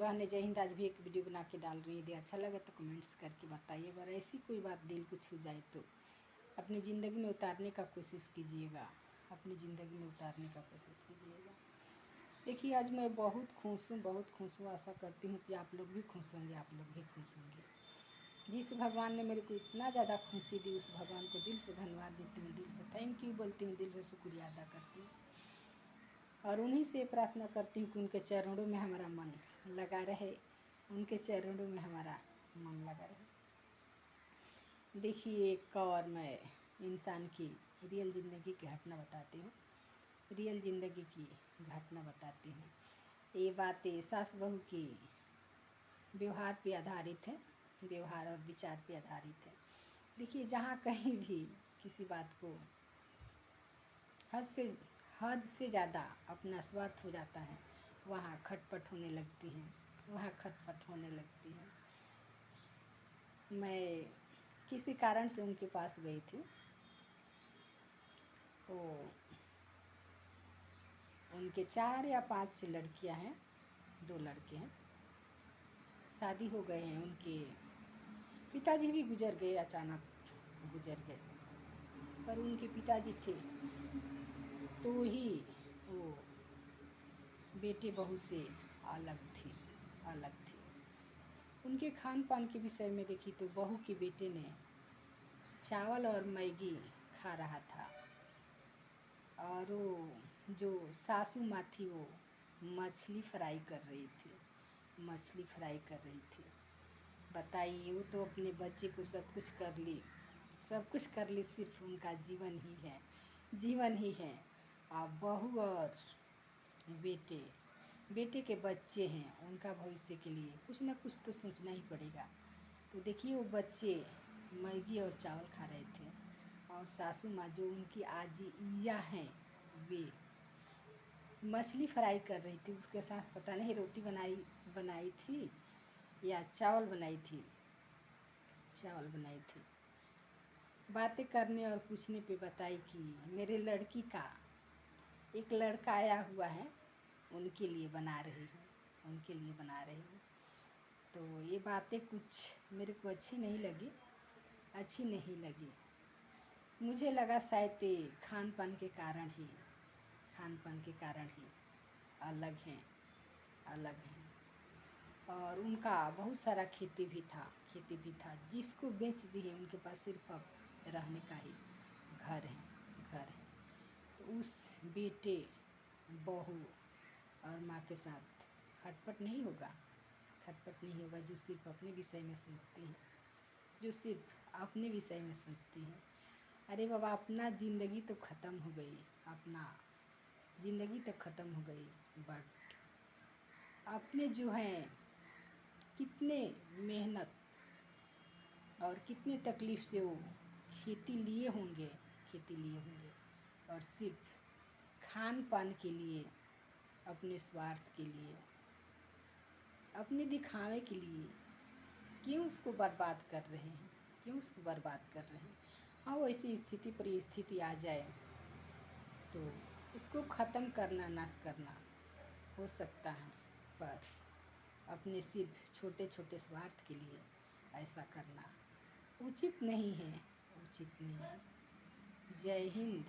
बहनें जय हिंद। आज भी एक वीडियो बना के डाल रही है। यदि अच्छा लगे तो कमेंट्स करके बताइए। अगर ऐसी कोई बात दिल को छू जाए तो अपनी ज़िंदगी में उतारने का कोशिश कीजिएगा, अपनी ज़िंदगी में उतारने का कोशिश कीजिएगा। देखिए, आज मैं बहुत खुश हूँ। आशा करती हूँ कि आप लोग भी खुश होंगे, आप लोग भी खुश होंगे। जिस भगवान ने मेरे को इतना ज़्यादा खुशी दी, उस भगवान को दिल से धन्यवाद देती हूँ, दिल से थैंक यू बोलती हूँ, दिल से शुक्रिया अदा करती हूँ। और उन्हीं से प्रार्थना करती हूँ कि उनके चरणों में हमारा मन लगा रहे, उनके चरणों में हमारा मन लगा रहे। देखिए, एक और मैं इंसान की रियल ज़िंदगी की घटना बताती हूँ, रियल ज़िंदगी की घटना बताती हूँ। ये बातें सास बहू की व्यवहार पे आधारित है, व्यवहार और विचार पे आधारित है। देखिए, जहाँ कहीं भी किसी बात को हद से ज़्यादा अपना स्वार्थ हो जाता है, वहाँ खटपट होने लगती हैं, वहाँ खटपट होने लगती है। मैं किसी कारण से उनके पास गई थी। तो उनके 4 या 5 लड़कियां हैं, 2 लड़के हैं, शादी हो गए हैं। उनके पिताजी भी गुजर गए, अचानक गुजर गए। पर उनके पिताजी थे तो ही वो बेटे बहू से अलग थी। उनके खान पान के विषय में देखी तो बहू के बेटे ने चावल और मैगी खा रहा था, और वो जो सासू माँ थी वो मछली फ्राई कर रही थी। बताइए, वो तो अपने बच्चे को सब कुछ कर ली, सिर्फ उनका जीवन ही है। अब बहू और बेटे के बच्चे हैं, उनका भविष्य के लिए कुछ ना कुछ तो सोचना ही पड़ेगा। तो देखिए, वो बच्चे मैगी और चावल खा रहे थे, और सासू माँ जो उनकी आजिया हैं, वे मछली फ्राई कर रही थी। उसके साथ पता नहीं रोटी बनाई थी या चावल बनाई थी। बातें करने और पूछने पे बताई कि मेरे लड़की का एक लड़का आया हुआ है, उनके लिए बना रही हूँ। तो ये बातें कुछ मेरे को अच्छी नहीं लगी। मुझे लगा शायद ये खान पान के कारण ही अलग हैं। और उनका बहुत सारा खेती भी था, जिसको बेच दिए। उनके पास सिर्फ अब रहने का ही घर है। तो उस बेटे बहू और माँ के साथ खटपट नहीं होगा, जो सिर्फ अपने विषय में सोचती हैं। अरे बाबा, अपना ज़िंदगी तो ख़त्म हो गई, बट अपने जो हैं कितने मेहनत और कितने तकलीफ़ से वो खेती लिए होंगे, और सिर्फ खान पान के लिए, अपने स्वार्थ के लिए, अपने दिखावे के लिए क्यों उसको बर्बाद कर रहे हैं? हाँ, वैसी स्थिति परिस्थिति आ जाए तो उसको ख़त्म करना, नाश करना हो सकता है, पर अपने सिर्फ छोटे छोटे स्वार्थ के लिए ऐसा करना उचित नहीं है। जय हिंद।